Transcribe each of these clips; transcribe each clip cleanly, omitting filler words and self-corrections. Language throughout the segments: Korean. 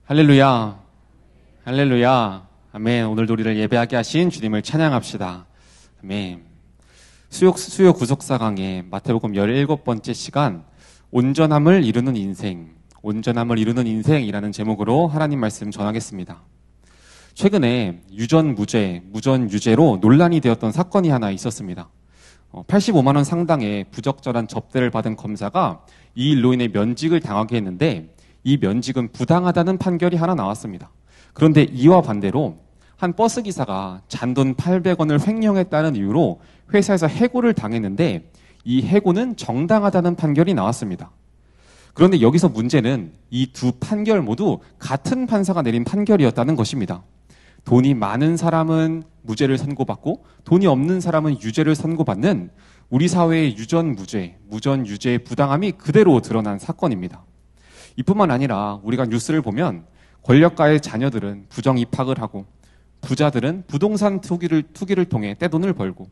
할렐루야, 할렐루야, 아멘. 오늘도 우리를 예배하게 하신 주님을 찬양합시다. 아멘. 수요 구속사 강의 마태복음 17번째 시간, 온전함을 이루는 인생, 온전함을 이루는 인생이라는 제목으로 하나님 말씀 전하겠습니다. 최근에 유전무죄, 무전유죄로 논란이 되었던 사건이 하나 있었습니다. 85만 원 상당의 부적절한 접대를 받은 검사가 이 일로 인해 면직을 당하게 했는데, 이 면직은 부당하다는 판결이 하나 나왔습니다. 그런데 이와 반대로 한 버스기사가 잔돈 800원을 횡령했다는 이유로 회사에서 해고를 당했는데, 이 해고는 정당하다는 판결이 나왔습니다. 그런데 여기서 문제는 이 두 판결 모두 같은 판사가 내린 판결이었다는 것입니다. 돈이 많은 사람은 무죄를 선고받고 돈이 없는 사람은 유죄를 선고받는 우리 사회의 유전무죄, 무전유죄의 부당함이 그대로 드러난 사건입니다. 이뿐만 아니라 우리가 뉴스를 보면 권력가의 자녀들은 부정 입학을 하고, 부자들은 부동산 투기를 통해 떼돈을 벌고,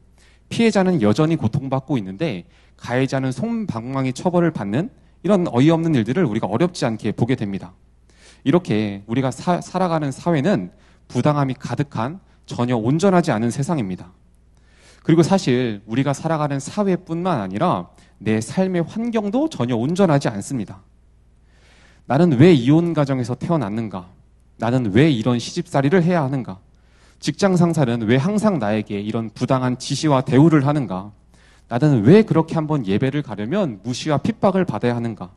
피해자는 여전히 고통받고 있는데 가해자는 솜방망이 처벌을 받는 이런 어이없는 일들을 우리가 어렵지 않게 보게 됩니다. 이렇게 우리가 살아가는 사회는 부당함이 가득한 전혀 온전하지 않은 세상입니다. 그리고 사실 우리가 살아가는 사회뿐만 아니라 내 삶의 환경도 전혀 온전하지 않습니다. 나는 왜 이혼 가정에서 태어났는가? 나는 왜 이런 시집살이를 해야 하는가? 직장 상사는 왜 항상 나에게 이런 부당한 지시와 대우를 하는가? 나는 왜 그렇게 한번 예배를 가려면 무시와 핍박을 받아야 하는가?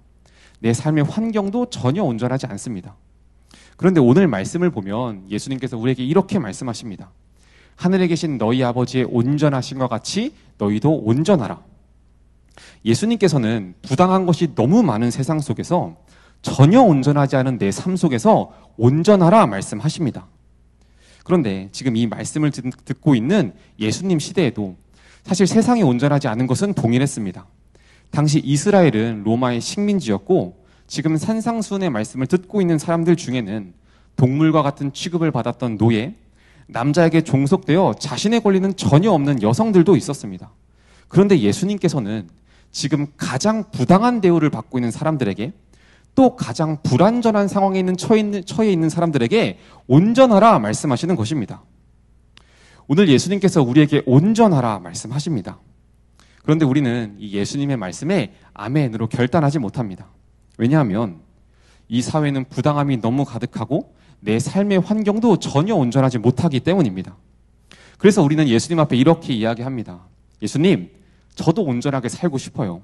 내 삶의 환경도 전혀 온전하지 않습니다. 그런데 오늘 말씀을 보면 예수님께서 우리에게 이렇게 말씀하십니다. 하늘에 계신 너희 아버지의 온전하심과 같이 너희도 온전하라. 예수님께서는 부당한 것이 너무 많은 세상 속에서 전혀 온전하지 않은 내 삶 속에서 온전하라 말씀하십니다. 그런데 지금 이 말씀을 듣고 있는 예수님 시대에도 사실 세상이 온전하지 않은 것은 동일했습니다. 당시 이스라엘은 로마의 식민지였고, 지금 산상수훈의 말씀을 듣고 있는 사람들 중에는 동물과 같은 취급을 받았던 노예, 남자에게 종속되어 자신의 권리는 전혀 없는 여성들도 있었습니다. 그런데 예수님께서는 지금 가장 부당한 대우를 받고 있는 사람들에게, 또 가장 불완전한 상황에 처해 있는 사람들에게 온전하라 말씀하시는 것입니다. 오늘 예수님께서 우리에게 온전하라 말씀하십니다. 그런데 우리는 이 예수님의 말씀에 아멘으로 결단하지 못합니다. 왜냐하면 이 사회는 부당함이 너무 가득하고 내 삶의 환경도 전혀 온전하지 못하기 때문입니다. 그래서 우리는 예수님 앞에 이렇게 이야기합니다. 예수님, 저도 온전하게 살고 싶어요.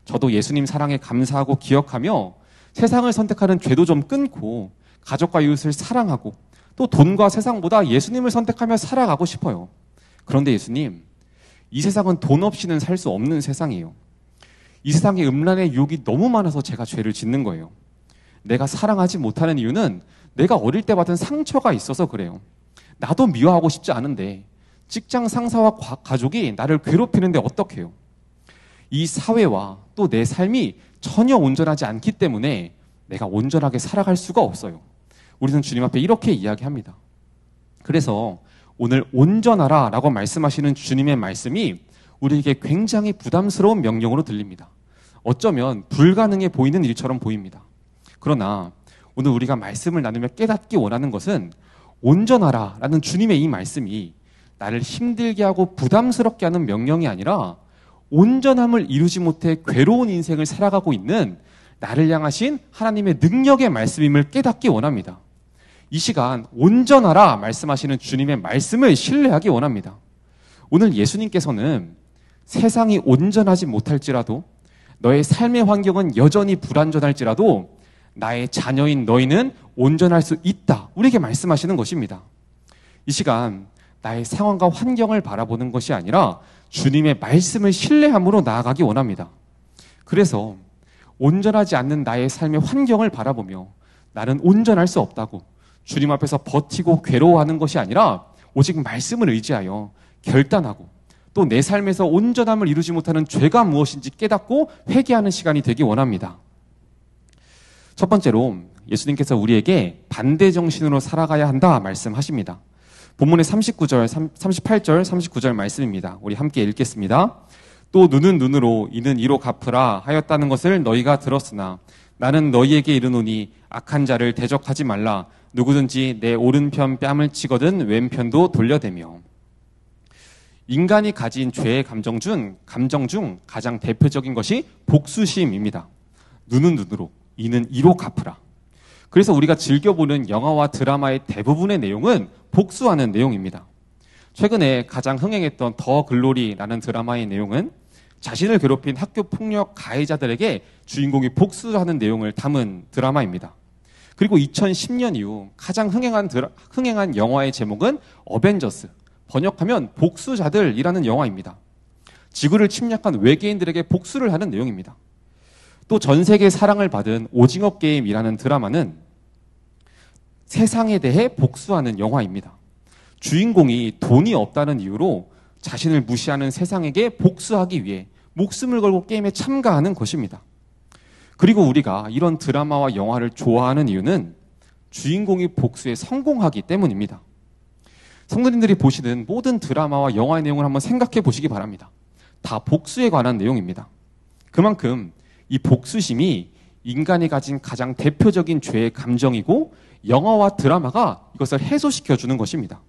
저도 예수님 사랑에 감사하고 기억하며 세상을 선택하는 죄도 좀 끊고 가족과 이웃을 사랑하고 또 돈과 세상보다 예수님을 선택하며 살아가고 싶어요. 그런데 예수님, 이 세상은 돈 없이는 살 수 없는 세상이에요. 이 세상에 음란의 유혹이 너무 많아서 제가 죄를 짓는 거예요. 내가 사랑하지 못하는 이유는 내가 어릴 때 받은 상처가 있어서 그래요. 나도 미워하고 싶지 않은데 직장 상사와 가족이 나를 괴롭히는데 어떡해요? 이 사회와 또 내 삶이 전혀 온전하지 않기 때문에 내가 온전하게 살아갈 수가 없어요. 우리는 주님 앞에 이렇게 이야기합니다. 그래서 오늘 온전하라 라고 말씀하시는 주님의 말씀이 우리에게 굉장히 부담스러운 명령으로 들립니다. 어쩌면 불가능해 보이는 일처럼 보입니다. 그러나 오늘 우리가 말씀을 나누며 깨닫기 원하는 것은 온전하라 라는 주님의 이 말씀이 나를 힘들게 하고 부담스럽게 하는 명령이 아니라 온전함을 이루지 못해 괴로운 인생을 살아가고 있는 나를 향하신 하나님의 능력의 말씀임을 깨닫기 원합니다. 이 시간 온전하라 말씀하시는 주님의 말씀을 신뢰하기 원합니다. 오늘 예수님께서는 세상이 온전하지 못할지라도, 너의 삶의 환경은 여전히 불완전할지라도 나의 자녀인 너희는 온전할 수 있다, 우리에게 말씀하시는 것입니다. 이 시간 나의 상황과 환경을 바라보는 것이 아니라 주님의 말씀을 신뢰함으로 나아가기 원합니다. 그래서 온전하지 않는 나의 삶의 환경을 바라보며 나는 온전할 수 없다고 주님 앞에서 버티고 괴로워하는 것이 아니라 오직 말씀을 의지하여 결단하고 또 내 삶에서 온전함을 이루지 못하는 죄가 무엇인지 깨닫고 회개하는 시간이 되기 원합니다. 첫 번째로 예수님께서 우리에게 반대 정신으로 살아가야 한다 말씀하십니다. 본문의 38절, 39절 말씀입니다. 우리 함께 읽겠습니다. 또 눈은 눈으로 이는 이로 갚으라 하였다는 것을 너희가 들었으나 나는 너희에게 이르노니 악한 자를 대적하지 말라. 누구든지 내 오른편 뺨을 치거든 왼편도 돌려대며. 인간이 가진 죄의 감정 중 가장 대표적인 것이 복수심입니다. 눈은 눈으로, 이는 이로 갚으라. 그래서 우리가 즐겨보는 영화와 드라마의 대부분의 내용은 복수하는 내용입니다. 최근에 가장 흥행했던 더 글로리라는 드라마의 내용은 자신을 괴롭힌 학교 폭력 가해자들에게 주인공이 복수하는 내용을 담은 드라마입니다. 그리고 2010년 이후 가장 흥행한 영화의 제목은 어벤져스, 번역하면 복수자들이라는 영화입니다. 지구를 침략한 외계인들에게 복수를 하는 내용입니다. 또 전 세계 사랑을 받은 오징어 게임이라는 드라마는 세상에 대해 복수하는 영화입니다. 주인공이 돈이 없다는 이유로 자신을 무시하는 세상에게 복수하기 위해 목숨을 걸고 게임에 참가하는 것입니다. 그리고 우리가 이런 드라마와 영화를 좋아하는 이유는 주인공이 복수에 성공하기 때문입니다. 성도님들이 보시는 모든 드라마와 영화의 내용을 한번 생각해 보시기 바랍니다. 다 복수에 관한 내용입니다. 그만큼 이 복수심이 인간이 가진 가장 대표적인 죄의 감정이고 영화와 드라마가 이것을 해소시켜 주는 것입니다.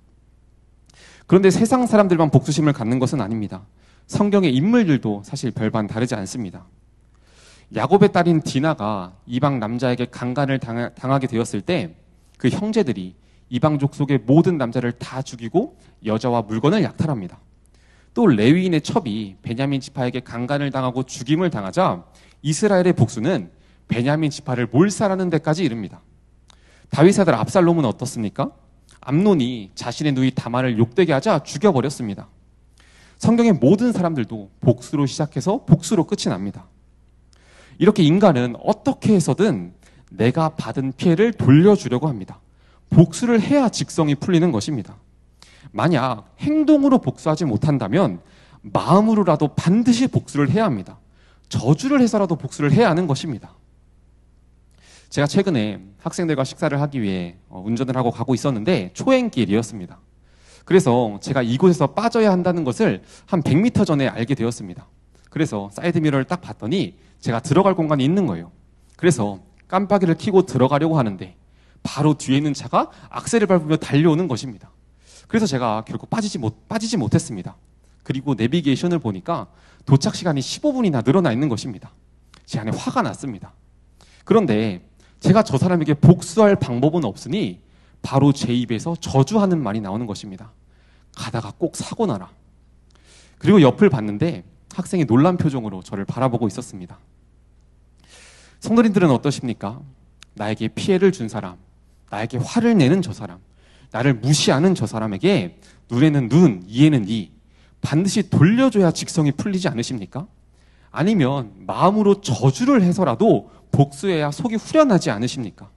그런데 세상 사람들만 복수심을 갖는 것은 아닙니다. 성경의 인물들도 사실 별반 다르지 않습니다. 야곱의 딸인 디나가 이방 남자에게 강간을 당하게 되었을 때 그 형제들이 이방 족속의 모든 남자를 다 죽이고 여자와 물건을 약탈합니다. 또 레위인의 첩이 베냐민 지파에게 강간을 당하고 죽임을 당하자 이스라엘의 복수는 베냐민 지파를 몰살하는 데까지 이릅니다. 다윗의 아들 압살롬은 어떻습니까? 암논이 자신의 누이 다말을 욕되게 하자 죽여버렸습니다. 성경의 모든 사람들도 복수로 시작해서 복수로 끝이 납니다. 이렇게 인간은 어떻게 해서든 내가 받은 피해를 돌려주려고 합니다. 복수를 해야 직성이 풀리는 것입니다. 만약 행동으로 복수하지 못한다면 마음으로라도 반드시 복수를 해야 합니다. 저주를 해서라도 복수를 해야 하는 것입니다. 제가 최근에 학생들과 식사를 하기 위해 운전을 하고 가고 있었는데 초행길이었습니다. 그래서 제가 이곳에서 빠져야 한다는 것을 한 100m 전에 알게 되었습니다. 그래서 사이드미러를 딱 봤더니 제가 들어갈 공간이 있는 거예요. 그래서 깜빡이를 켜고 들어가려고 하는데 바로 뒤에 있는 차가 악셀을 밟으며 달려오는 것입니다. 그래서 제가 결국 빠지지 못했습니다. 그리고 내비게이션을 보니까 도착 시간이 15분이나 늘어나 있는 것입니다. 제 안에 화가 났습니다. 그런데 제가 저 사람에게 복수할 방법은 없으니 바로 제 입에서 저주하는 말이 나오는 것입니다. 가다가 꼭 사고 나라. 그리고 옆을 봤는데 학생이 놀란 표정으로 저를 바라보고 있었습니다. 성도님들은 어떠십니까? 나에게 피해를 준 사람, 나에게 화를 내는 저 사람, 나를 무시하는 저 사람에게 눈에는 눈, 이에는 이, 반드시 돌려줘야 직성이 풀리지 않으십니까? 아니면 마음으로 저주를 해서라도 복수해야 속이 후련하지 않으십니까?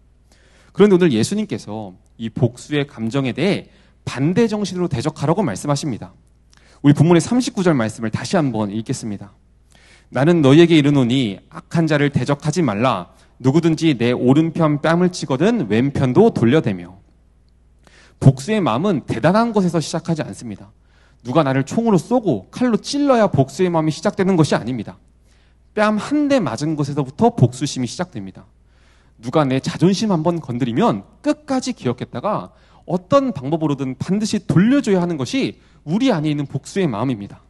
그런데 오늘 예수님께서 이 복수의 감정에 대해 반대 정신으로 대적하라고 말씀하십니다. 우리 본문의 39절 말씀을 다시 한번 읽겠습니다. 나는 너희에게 이르노니 악한 자를 대적하지 말라. 누구든지 내 오른편 뺨을 치거든 왼편도 돌려대며. 복수의 마음은 대단한 것에서 시작하지 않습니다. 누가 나를 총으로 쏘고 칼로 찔러야 복수의 마음이 시작되는 것이 아닙니다. 뺨 한 대 맞은 곳에서부터 복수심이 시작됩니다. 누가 내 자존심 한번 건드리면 끝까지 기억했다가 어떤 방법으로든 반드시 돌려줘야 하는 것이 우리 안에 있는 복수의 마음입니다.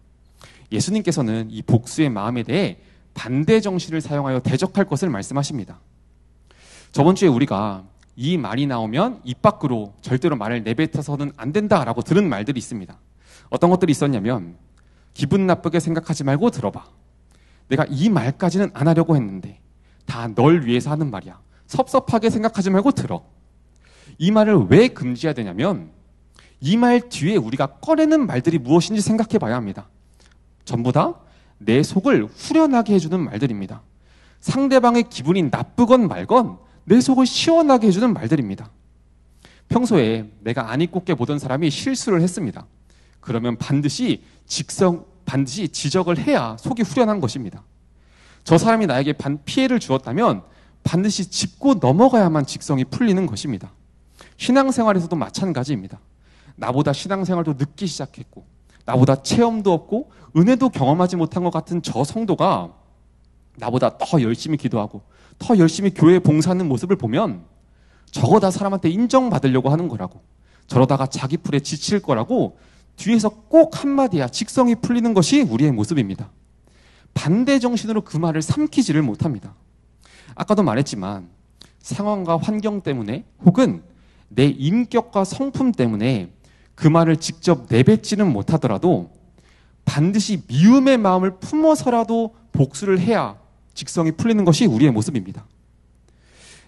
예수님께서는 이 복수의 마음에 대해 반대 정신을 사용하여 대적할 것을 말씀하십니다. 저번 주에 우리가 이 말이 나오면 입 밖으로 절대로 말을 내뱉어서는 안 된다라고 들은 말들이 있습니다. 어떤 것들이 있었냐면 기분 나쁘게 생각하지 말고 들어봐. 내가 이 말까지는 안 하려고 했는데 다 널 위해서 하는 말이야. 섭섭하게 생각하지 말고 들어. 이 말을 왜 금지해야 되냐면 이 말 뒤에 우리가 꺼내는 말들이 무엇인지 생각해 봐야 합니다. 전부 다 내 속을 후련하게 해주는 말들입니다. 상대방의 기분이 나쁘건 말건 내 속을 시원하게 해주는 말들입니다. 평소에 내가 안 입곱게 보던 사람이 실수를 했습니다. 그러면 반드시 지적을 해야 속이 후련한 것입니다. 저 사람이 나에게 피해를 주었다면 반드시 짚고 넘어가야만 직성이 풀리는 것입니다. 신앙생활에서도 마찬가지입니다. 나보다 신앙생활도 늦게 시작했고 나보다 체험도 없고 은혜도 경험하지 못한 것 같은 저 성도가 나보다 더 열심히 기도하고 더 열심히 교회에 봉사하는 모습을 보면 저거 다 사람한테 인정받으려고 하는 거라고, 저러다가 자기 풀에 지칠 거라고 뒤에서 꼭 한마디야 직성이 풀리는 것이 우리의 모습입니다. 반대 정신으로 그 말을 삼키지를 못합니다. 아까도 말했지만 상황과 환경 때문에 혹은 내 인격과 성품 때문에 그 말을 직접 내뱉지는 못하더라도 반드시 미움의 마음을 품어서라도 복수를 해야 직성이 풀리는 것이 우리의 모습입니다.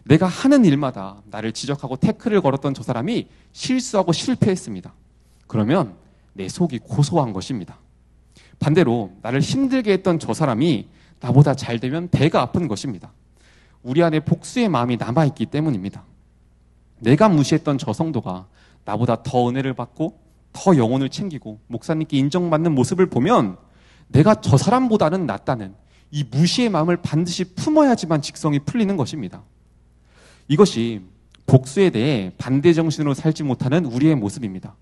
내가 하는 일마다 나를 지적하고 태클을 걸었던 저 사람이 실수하고 실패했습니다. 그러면 내 속이 고소한 것입니다. 반대로 나를 힘들게 했던 저 사람이 나보다 잘 되면 배가 아픈 것입니다. 우리 안에 복수의 마음이 남아있기 때문입니다. 내가 무시했던 저 성도가 나보다 더 은혜를 받고 더 영혼을 챙기고 목사님께 인정받는 모습을 보면 내가 저 사람보다는 낫다는 이 무시의 마음을 반드시 품어야지만 직성이 풀리는 것입니다. 이것이 복수에 대해 반대 정신으로 살지 못하는 우리의 모습입니다.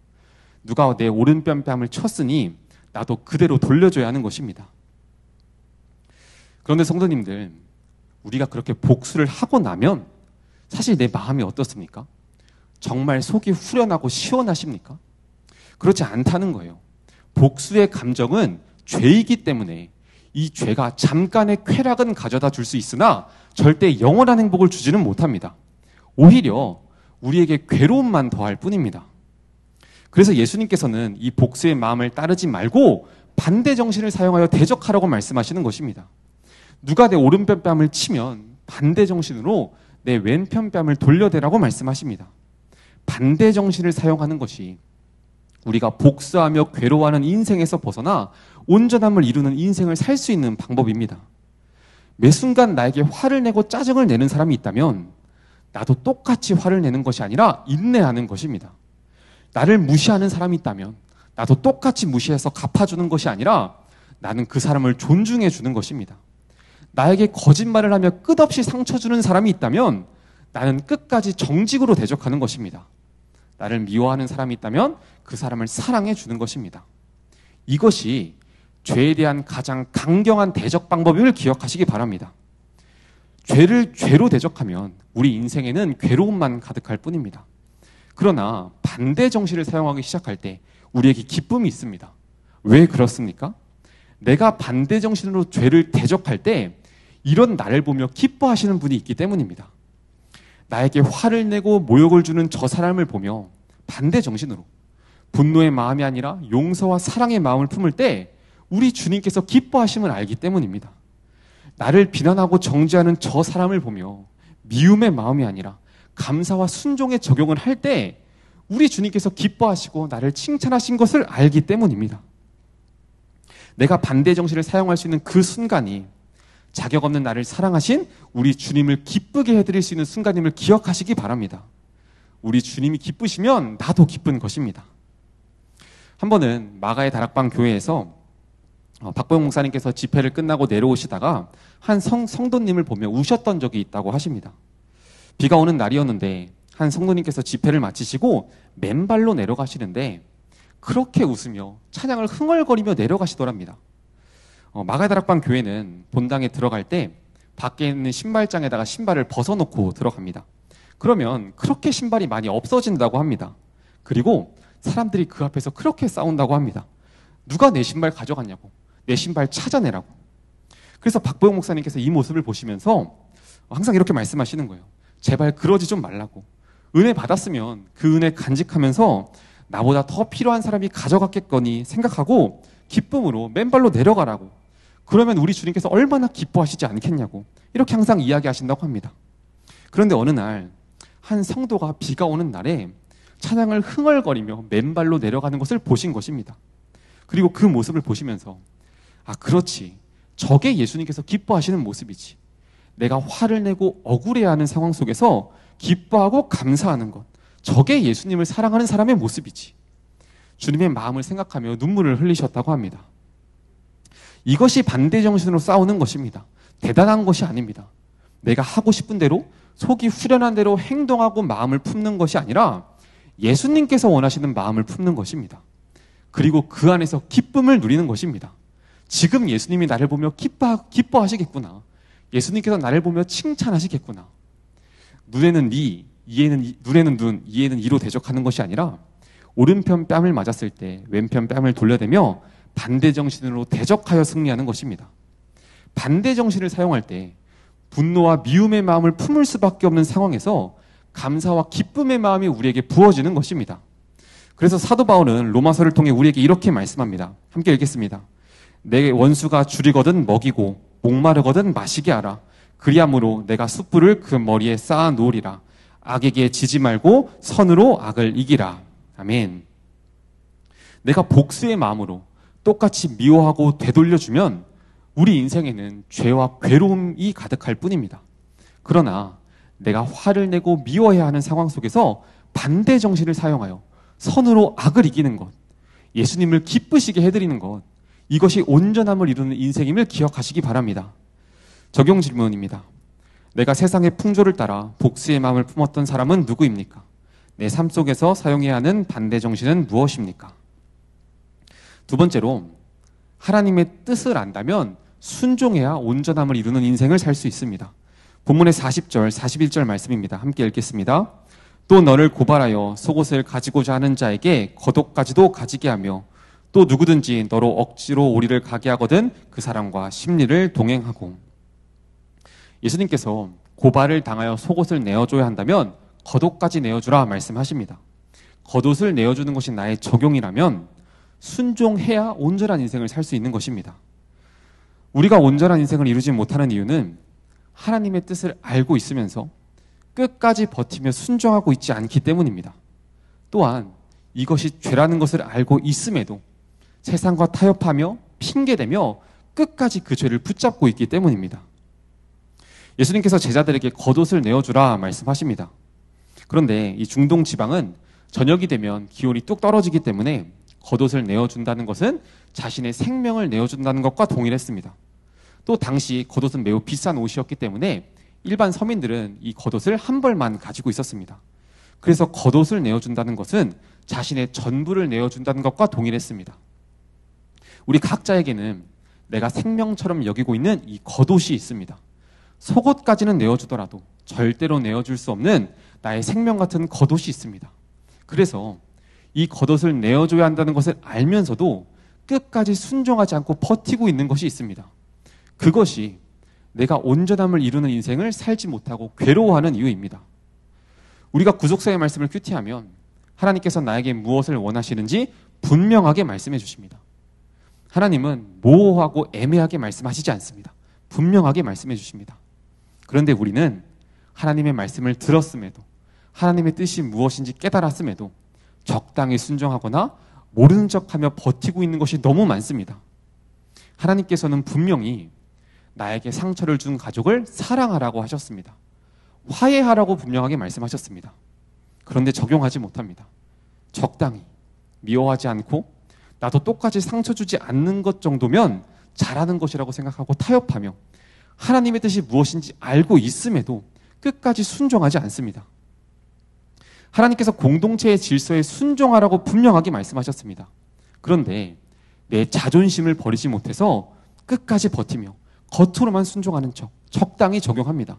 누가 내 오른편 뺨을 쳤으니 나도 그대로 돌려줘야 하는 것입니다. 그런데 성도님들, 우리가 그렇게 복수를 하고 나면 사실 내 마음이 어떻습니까? 정말 속이 후련하고 시원하십니까? 그렇지 않다는 거예요. 복수의 감정은 죄이기 때문에 이 죄가 잠깐의 쾌락은 가져다 줄 수 있으나 절대 영원한 행복을 주지는 못합니다. 오히려 우리에게 괴로움만 더할 뿐입니다. 그래서 예수님께서는 이 복수의 마음을 따르지 말고 반대 정신을 사용하여 대적하라고 말씀하시는 것입니다. 누가 내 오른편 뺨을 치면 반대 정신으로 내 왼편 뺨을 돌려대라고 말씀하십니다. 반대 정신을 사용하는 것이 우리가 복수하며 괴로워하는 인생에서 벗어나 온전함을 이루는 인생을 살 수 있는 방법입니다. 매 순간 나에게 화를 내고 짜증을 내는 사람이 있다면 나도 똑같이 화를 내는 것이 아니라 인내하는 것입니다. 나를 무시하는 사람이 있다면 나도 똑같이 무시해서 갚아주는 것이 아니라 나는 그 사람을 존중해 주는 것입니다. 나에게 거짓말을 하며 끝없이 상처 주는 사람이 있다면 나는 끝까지 정직으로 대적하는 것입니다. 나를 미워하는 사람이 있다면 그 사람을 사랑해 주는 것입니다. 이것이 죄에 대한 가장 강경한 대적 방법임을 기억하시기 바랍니다. 죄를 죄로 대적하면 우리 인생에는 괴로움만 가득할 뿐입니다. 그러나 반대 정신을 사용하기 시작할 때 우리에게 기쁨이 있습니다. 왜 그렇습니까? 내가 반대 정신으로 죄를 대적할 때 이런 나를 보며 기뻐하시는 분이 있기 때문입니다. 나에게 화를 내고 모욕을 주는 저 사람을 보며 반대 정신으로 분노의 마음이 아니라 용서와 사랑의 마음을 품을 때 우리 주님께서 기뻐하심을 알기 때문입니다. 나를 비난하고 정죄하는 저 사람을 보며 미움의 마음이 아니라 감사와 순종의 적용을 할 때 우리 주님께서 기뻐하시고 나를 칭찬하신 것을 알기 때문입니다. 내가 반대 정신을 사용할 수 있는 그 순간이 자격 없는 나를 사랑하신 우리 주님을 기쁘게 해드릴 수 있는 순간임을 기억하시기 바랍니다. 우리 주님이 기쁘시면 나도 기쁜 것입니다. 한 번은 마가의 다락방 교회에서 박보영 목사님께서 집회를 끝나고 내려오시다가 한 성도님을 보며 우셨던 적이 있다고 하십니다. 비가 오는 날이었는데 한 성도님께서 집회를 마치시고 맨발로 내려가시는데 그렇게 웃으며 찬양을 흥얼거리며 내려가시더랍니다. 마가의 다락방 교회는 본당에 들어갈 때 밖에 있는 신발장에다가 신발을 벗어놓고 들어갑니다. 그러면 그렇게 신발이 많이 없어진다고 합니다. 그리고 사람들이 그 앞에서 그렇게 싸운다고 합니다. 누가 내 신발 가져갔냐고, 내 신발 찾아내라고. 그래서 박보영 목사님께서 이 모습을 보시면서 항상 이렇게 말씀하시는 거예요. 제발 그러지 좀 말라고. 은혜 받았으면 그 은혜 간직하면서 나보다 더 필요한 사람이 가져갔겠거니 생각하고 기쁨으로 맨발로 내려가라고. 그러면 우리 주님께서 얼마나 기뻐하시지 않겠냐고. 이렇게 항상 이야기하신다고 합니다. 그런데 어느 날 한 성도가 비가 오는 날에 찬양을 흥얼거리며 맨발로 내려가는 것을 보신 것입니다. 그리고 그 모습을 보시면서 그렇지. 저게 예수님께서 기뻐하시는 모습이지. 내가 화를 내고 억울해하는 상황 속에서 기뻐하고 감사하는 것. 저게 예수님을 사랑하는 사람의 모습이지. 주님의 마음을 생각하며 눈물을 흘리셨다고 합니다. 이것이 반대 정신으로 싸우는 것입니다. 대단한 것이 아닙니다. 내가 하고 싶은 대로 속이 후련한 대로 행동하고 마음을 품는 것이 아니라 예수님께서 원하시는 마음을 품는 것입니다. 그리고 그 안에서 기쁨을 누리는 것입니다. 지금 예수님이 나를 보며 기뻐하시겠구나. 예수님께서 나를 보며 칭찬하시겠구나. 눈에는 니, 눈에는 눈, 이에는 이로 대적하는 것이 아니라 오른편 뺨을 맞았을 때 왼편 뺨을 돌려대며 반대 정신으로 대적하여 승리하는 것입니다. 반대 정신을 사용할 때 분노와 미움의 마음을 품을 수밖에 없는 상황에서 감사와 기쁨의 마음이 우리에게 부어지는 것입니다. 그래서 사도 바울은 로마서를 통해 우리에게 이렇게 말씀합니다. 함께 읽겠습니다. 내 원수가 줄이거든 먹이고 목마르거든 마시게 하라. 그리함으로 내가 숯불을 그 머리에 쌓아 놓으리라. 악에게 지지 말고 선으로 악을 이기라. 아멘. 내가 복수의 마음으로 똑같이 미워하고 되돌려주면 우리 인생에는 죄와 괴로움이 가득할 뿐입니다. 그러나 내가 화를 내고 미워해야 하는 상황 속에서 반대 정신을 사용하여 선으로 악을 이기는 것, 예수님을 기쁘시게 해드리는 것, 이것이 온전함을 이루는 인생임을 기억하시기 바랍니다. 적용 질문입니다. 내가 세상의 풍조를 따라 복수의 마음을 품었던 사람은 누구입니까? 내 삶 속에서 사용해야 하는 반대 정신은 무엇입니까? 두 번째로, 하나님의 뜻을 안다면 순종해야 온전함을 이루는 인생을 살 수 있습니다. 본문의 40절, 41절 말씀입니다. 함께 읽겠습니다. 또 너를 고발하여 속옷을 가지고자 하는 자에게 겉옷까지도 가지게 하며 또 누구든지 너로 억지로 오리를 가게 하거든 그 사람과 심리를 동행하고. 예수님께서 고발을 당하여 속옷을 내어줘야 한다면 겉옷까지 내어주라 말씀하십니다. 겉옷을 내어주는 것이 나의 적용이라면 순종해야 온전한 인생을 살 수 있는 것입니다. 우리가 온전한 인생을 이루지 못하는 이유는 하나님의 뜻을 알고 있으면서 끝까지 버티며 순종하고 있지 않기 때문입니다. 또한 이것이 죄라는 것을 알고 있음에도 세상과 타협하며 핑계대며 끝까지 그 죄를 붙잡고 있기 때문입니다. 예수님께서 제자들에게 겉옷을 내어주라 말씀하십니다. 그런데 이 중동 지방은 저녁이 되면 기온이 뚝 떨어지기 때문에 겉옷을 내어준다는 것은 자신의 생명을 내어준다는 것과 동일했습니다. 또 당시 겉옷은 매우 비싼 옷이었기 때문에 일반 서민들은 이 겉옷을 한 벌만 가지고 있었습니다. 그래서 겉옷을 내어준다는 것은 자신의 전부를 내어준다는 것과 동일했습니다. 우리 각자에게는 내가 생명처럼 여기고 있는 이 겉옷이 있습니다. 속옷까지는 내어주더라도 절대로 내어줄 수 없는 나의 생명 같은 겉옷이 있습니다. 그래서 이 겉옷을 내어줘야 한다는 것을 알면서도 끝까지 순종하지 않고 버티고 있는 것이 있습니다. 그것이 내가 온전함을 이루는 인생을 살지 못하고 괴로워하는 이유입니다. 우리가 구속사의 말씀을 큐티하면 하나님께서 나에게 무엇을 원하시는지 분명하게 말씀해 주십니다. 하나님은 모호하고 애매하게 말씀하시지 않습니다. 분명하게 말씀해 주십니다. 그런데 우리는 하나님의 말씀을 들었음에도 하나님의 뜻이 무엇인지 깨달았음에도 적당히 순종하거나 모르는 척하며 버티고 있는 것이 너무 많습니다. 하나님께서는 분명히 나에게 상처를 준 가족을 사랑하라고 하셨습니다. 화해하라고 분명하게 말씀하셨습니다. 그런데 적용하지 못합니다. 적당히 미워하지 않고 나도 똑같이 상처 주지 않는 것 정도면 잘하는 것이라고 생각하고 타협하며 하나님의 뜻이 무엇인지 알고 있음에도 끝까지 순종하지 않습니다. 하나님께서 공동체의 질서에 순종하라고 분명하게 말씀하셨습니다. 그런데 내 자존심을 버리지 못해서 끝까지 버티며 겉으로만 순종하는 척 적당히 적용합니다.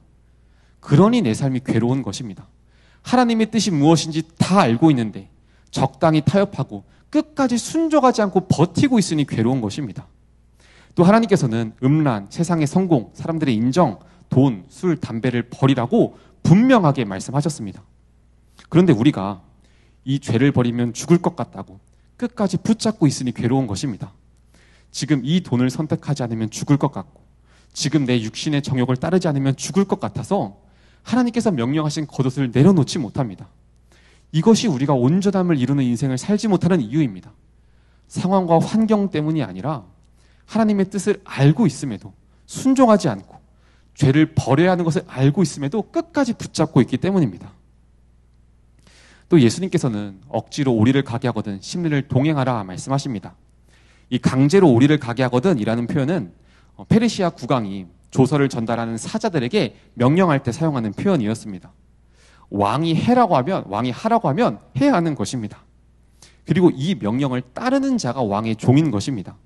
그러니 내 삶이 괴로운 것입니다. 하나님의 뜻이 무엇인지 다 알고 있는데 적당히 타협하고 끝까지 순종하지 않고 버티고 있으니 괴로운 것입니다. 또 하나님께서는 음란, 세상의 성공, 사람들의 인정, 돈, 술, 담배를 버리라고 분명하게 말씀하셨습니다. 그런데 우리가 이 죄를 버리면 죽을 것 같다고 끝까지 붙잡고 있으니 괴로운 것입니다. 지금 이 돈을 선택하지 않으면 죽을 것 같고 지금 내 육신의 정욕을 따르지 않으면 죽을 것 같아서 하나님께서 명령하신 겉옷을 내려놓지 못합니다. 이것이 우리가 온전함을 이루는 인생을 살지 못하는 이유입니다. 상황과 환경 때문이 아니라 하나님의 뜻을 알고 있음에도 순종하지 않고 죄를 버려야 하는 것을 알고 있음에도 끝까지 붙잡고 있기 때문입니다. 또 예수님께서는 억지로 오리를 가게 하거든 심리를 동행하라 말씀하십니다. 이 강제로 오리를 가게 하거든 이라는 표현은 페르시아 국왕이 조서를 전달하는 사자들에게 명령할 때 사용하는 표현이었습니다. 왕이 하라고 하면 해야 하는 것입니다. 그리고 이 명령을 따르는 자가 왕의 종인 것입니다.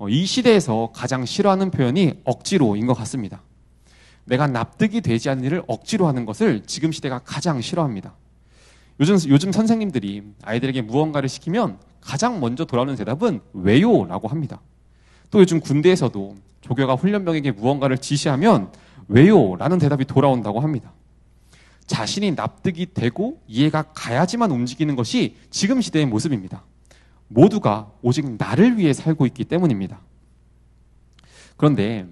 이 시대에서 가장 싫어하는 표현이 억지로인 것 같습니다. 내가 납득이 되지 않는 일을 억지로 하는 것을 지금 시대가 가장 싫어합니다. 요즘 선생님들이 아이들에게 무언가를 시키면 가장 먼저 돌아오는 대답은 왜요? 라고 합니다. 또 요즘 군대에서도 조교가 훈련병에게 무언가를 지시하면 왜요? 라는 대답이 돌아온다고 합니다. 자신이 납득이 되고 이해가 가야지만 움직이는 것이 지금 시대의 모습입니다. 모두가 오직 나를 위해 살고 있기 때문입니다. 그런데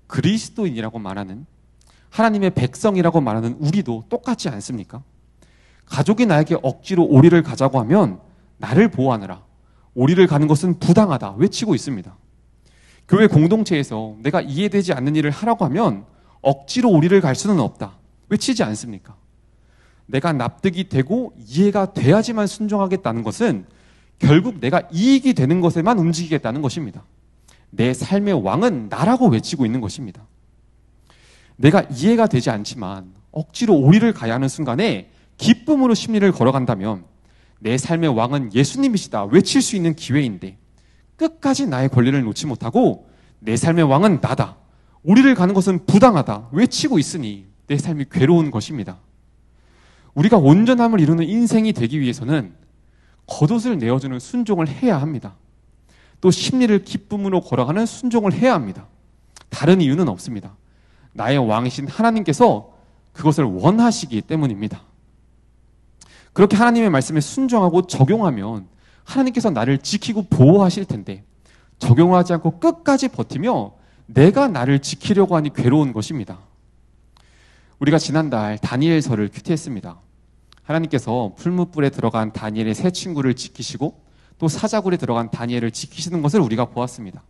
그리스도인이라고 말하는, 하나님의 백성이라고 말하는 우리도 똑같지 않습니까? 가족이 나에게 억지로 오리를 가자고 하면 나를 보호하느라 오리를 가는 것은 부당하다 외치고 있습니다. 교회 공동체에서 내가 이해되지 않는 일을 하라고 하면 억지로 오리를 갈 수는 없다 외치지 않습니까? 내가 납득이 되고 이해가 돼야지만 순종하겠다는 것은 결국 내가 이익이 되는 것에만 움직이겠다는 것입니다. 내 삶의 왕은 나라고 외치고 있는 것입니다. 내가 이해가 되지 않지만 억지로 오리를 가야 하는 순간에 기쁨으로 심리를 걸어간다면 내 삶의 왕은 예수님이시다 외칠 수 있는 기회인데 끝까지 나의 권리를 놓지 못하고 내 삶의 왕은 나다, 오리를 가는 것은 부당하다 외치고 있으니 내 삶이 괴로운 것입니다. 우리가 온전함을 이루는 인생이 되기 위해서는 겉옷을 내어주는 순종을 해야 합니다. 또 심리를 기쁨으로 걸어가는 순종을 해야 합니다. 다른 이유는 없습니다. 나의 왕이신 하나님께서 그것을 원하시기 때문입니다. 그렇게 하나님의 말씀에 순종하고 적용하면 하나님께서 나를 지키고 보호하실 텐데 적용을 하지 않고 끝까지 버티며 내가 나를 지키려고 하니 괴로운 것입니다. 우리가 지난달 다니엘서를 큐티했습니다. 하나님께서 풀무불에 들어간 다니엘의 세 친구를 지키시고 또 사자굴에 들어간 다니엘을 지키시는 것을 우리가 보았습니다.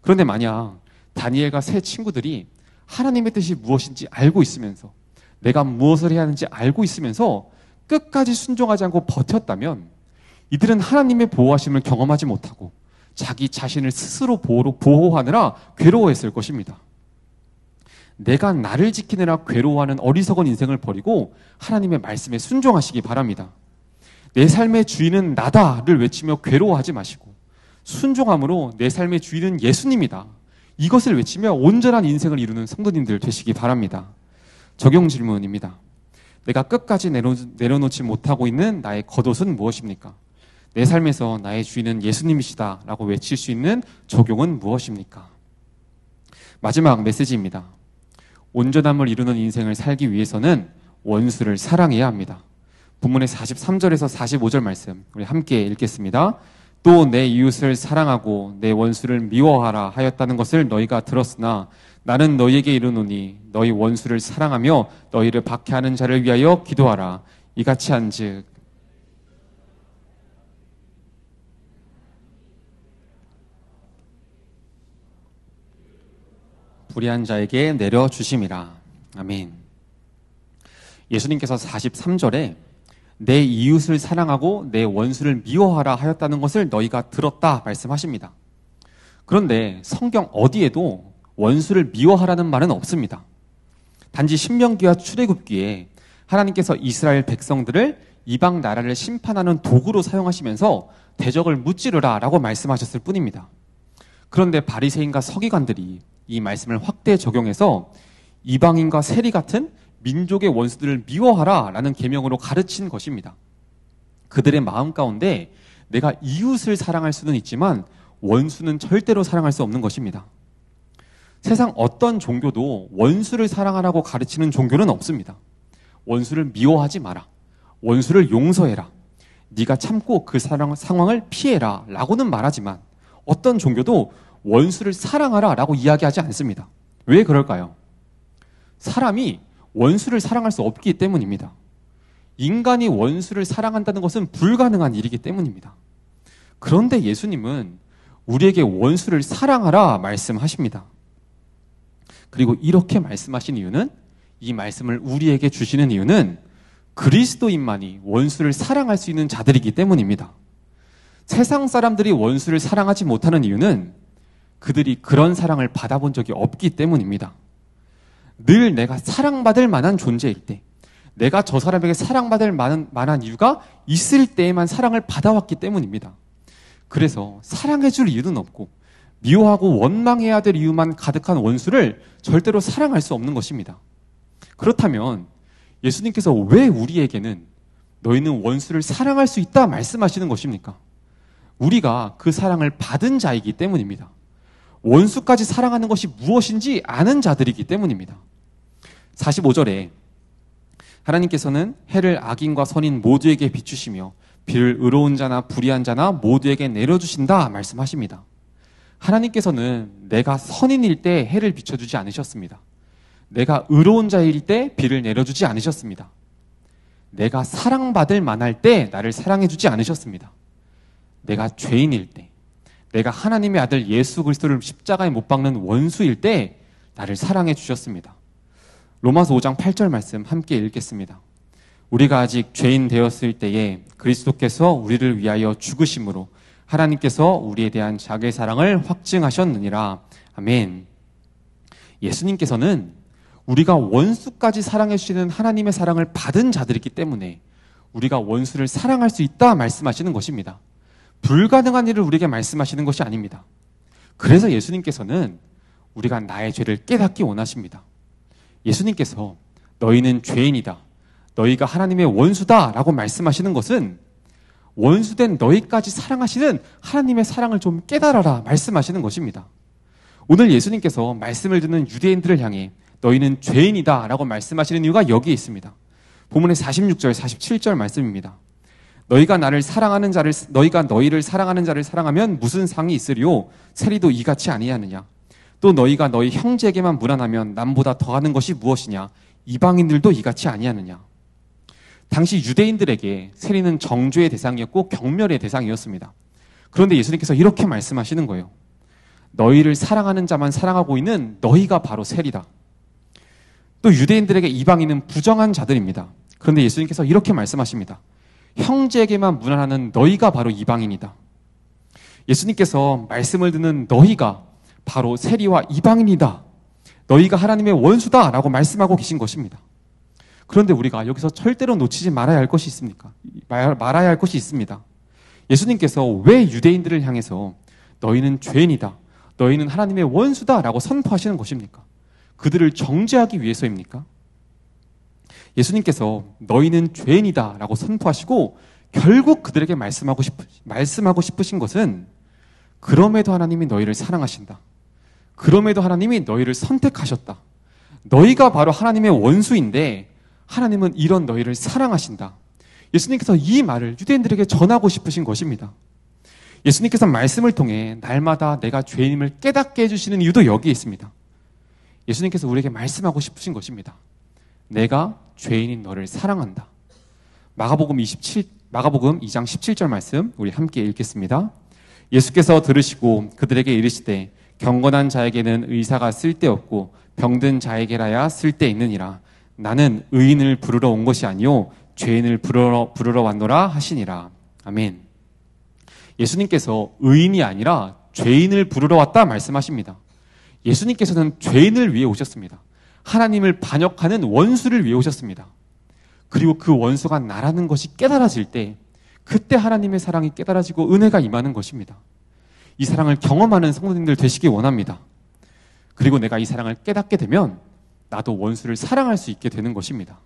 그런데 만약 다니엘과 세 친구들이 하나님의 뜻이 무엇인지 알고 있으면서 내가 무엇을 해야 하는지 알고 있으면서 끝까지 순종하지 않고 버텼다면 이들은 하나님의 보호하심을 경험하지 못하고 자기 자신을 스스로 보호하느라 괴로워했을 것입니다. 내가 나를 지키느라 괴로워하는 어리석은 인생을 버리고 하나님의 말씀에 순종하시기 바랍니다. 내 삶의 주인은 나다를 외치며 괴로워하지 마시고 순종함으로 내 삶의 주인은 예수님이다, 이것을 외치며 온전한 인생을 이루는 성도님들 되시기 바랍니다. 적용 질문입니다. 내가 끝까지 내려놓지 못하고 있는 나의 겉옷은 무엇입니까? 내 삶에서 나의 주인은 예수님이시다 라고 외칠 수 있는 적용은 무엇입니까? 마지막 메시지입니다. 온전함을 이루는 인생을 살기 위해서는 원수를 사랑해야 합니다. 본문의 43절에서 45절 말씀 우리 함께 읽겠습니다. 또 내 이웃을 사랑하고 내 원수를 미워하라 하였다는 것을 너희가 들었으나 나는 너희에게 이르노니 너희 원수를 사랑하며 너희를 박해하는 자를 위하여 기도하라. 이같이 한즉 불의한 자에게 내려주심이라. 아멘. 예수님께서 43절에 내 이웃을 사랑하고 내 원수를 미워하라 하였다는 것을 너희가 들었다 말씀하십니다. 그런데 성경 어디에도 원수를 미워하라는 말은 없습니다. 단지 신명기와 출애굽기에 하나님께서 이스라엘 백성들을 이방 나라를 심판하는 도구로 사용하시면서 대적을 무찌르라 라고 말씀하셨을 뿐입니다. 그런데 바리새인과 서기관들이 이 말씀을 확대 적용해서 이방인과 세리 같은 민족의 원수들을 미워하라 라는 계명으로 가르친 것입니다. 그들의 마음 가운데 내가 이웃을 사랑할 수는 있지만 원수는 절대로 사랑할 수 없는 것입니다. 세상 어떤 종교도 원수를 사랑하라고 가르치는 종교는 없습니다. 원수를 미워하지 마라, 원수를 용서해라, 네가 참고 그 상황을 피해라 라고는 말하지만 어떤 종교도 원수를 사랑하라 라고 이야기하지 않습니다. 왜 그럴까요? 사람이 원수를 사랑할 수 없기 때문입니다. 인간이 원수를 사랑한다는 것은 불가능한 일이기 때문입니다. 그런데 예수님은 우리에게 원수를 사랑하라 말씀하십니다. 그리고 이렇게 말씀하신 이유는, 이 말씀을 우리에게 주시는 이유는 그리스도인만이 원수를 사랑할 수 있는 자들이기 때문입니다. 세상 사람들이 원수를 사랑하지 못하는 이유는 그들이 그런 사랑을 받아본 적이 없기 때문입니다. 늘 내가 사랑받을 만한 존재일 때, 내가 저 사람에게 사랑받을 만한 이유가 있을 때에만 사랑을 받아왔기 때문입니다. 그래서 사랑해줄 이유는 없고 미워하고 원망해야 될 이유만 가득한 원수를 절대로 사랑할 수 없는 것입니다. 그렇다면 예수님께서 왜 우리에게는 너희는 원수를 사랑할 수 있다 말씀하시는 것입니까? 우리가 그 사랑을 받은 자이기 때문입니다. 원수까지 사랑하는 것이 무엇인지 아는 자들이기 때문입니다. 45절에 하나님께서는 해를 악인과 선인 모두에게 비추시며 비를 의로운 자나 불의한 자나 모두에게 내려주신다 말씀하십니다. 하나님께서는 내가 선인일 때 해를 비춰주지 않으셨습니다. 내가 의로운 자일 때 비를 내려주지 않으셨습니다. 내가 사랑받을 만할 때 나를 사랑해주지 않으셨습니다. 내가 죄인일 때, 내가 하나님의 아들 예수 그리스도를 십자가에 못 박는 원수일 때 나를 사랑해 주셨습니다. 로마서 5장 8절 말씀 함께 읽겠습니다. 우리가 아직 죄인 되었을 때에 그리스도께서 우리를 위하여 죽으심으로 하나님께서 우리에 대한 자기의 사랑을 확증하셨느니라. 아멘. 예수님께서는 우리가 원수까지 사랑해 주시는 하나님의 사랑을 받은 자들이기 때문에 우리가 원수를 사랑할 수 있다 말씀하시는 것입니다. 불가능한 일을 우리에게 말씀하시는 것이 아닙니다. 그래서 예수님께서는 우리가 나의 죄를 깨닫기 원하십니다. 예수님께서 너희는 죄인이다, 너희가 하나님의 원수다 라고 말씀하시는 것은 원수된 너희까지 사랑하시는 하나님의 사랑을 좀 깨달아라 말씀하시는 것입니다. 오늘 예수님께서 말씀을 듣는 유대인들을 향해 너희는 죄인이다 라고 말씀하시는 이유가 여기에 있습니다. 본문의 46절, 47절 말씀입니다. 너희가 너희를 사랑하는 자를 사랑하면 무슨 상이 있으리요? 세리도 이같이 아니하느냐? 또 너희가 너희 형제에게만 무난하면 남보다 더하는 것이 무엇이냐? 이방인들도 이같이 아니하느냐? 당시 유대인들에게 세리는 정죄의 대상이었고 경멸의 대상이었습니다. 그런데 예수님께서 이렇게 말씀하시는 거예요. 너희를 사랑하는 자만 사랑하고 있는 너희가 바로 세리다. 또 유대인들에게 이방인은 부정한 자들입니다. 그런데 예수님께서 이렇게 말씀하십니다. 형제에게만 무난하는 너희가 바로 이방인이다. 예수님께서 말씀을 듣는 너희가 바로 세리와 이방인이다. 너희가 하나님의 원수다 라고 말씀하고 계신 것입니다. 그런데 우리가 여기서 절대로 놓치지 말아야 할 것이 있습니다. 예수님께서 왜 유대인들을 향해서 너희는 죄인이다, 너희는 하나님의 원수다 라고 선포하시는 것입니까? 그들을 정죄하기 위해서입니까? 예수님께서 너희는 죄인이다 라고 선포하시고 결국 그들에게 말씀하고 싶으신 것은 그럼에도 하나님이 너희를 사랑하신다. 그럼에도 하나님이 너희를 선택하셨다. 너희가 바로 하나님의 원수인데 하나님은 이런 너희를 사랑하신다. 예수님께서 이 말을 유대인들에게 전하고 싶으신 것입니다. 예수님께서 말씀을 통해 날마다 내가 죄인임을 깨닫게 해주시는 이유도 여기에 있습니다. 예수님께서 우리에게 말씀하고 싶으신 것입니다. 내가 죄인인 너를 사랑한다. 마가복음 2장 17절 말씀 우리 함께 읽겠습니다. 예수께서 들으시고 그들에게 이르시되 경건한 자에게는 의사가 쓸데없고 병든 자에게라야 쓸데있느니라. 나는 의인을 부르러 온 것이 아니요 죄인을 부르러 왔노라 하시니라. 아멘. 예수님께서 의인이 아니라 죄인을 부르러 왔다 말씀하십니다. 예수님께서는 죄인을 위해 오셨습니다. 하나님을 반역하는 원수를 위해 오셨습니다. 그리고 그 원수가 나라는 것이 깨달아질 때 그때 하나님의 사랑이 깨달아지고 은혜가 임하는 것입니다. 이 사랑을 경험하는 성도님들 되시기 원합니다. 그리고 내가 이 사랑을 깨닫게 되면 나도 원수를 사랑할 수 있게 되는 것입니다.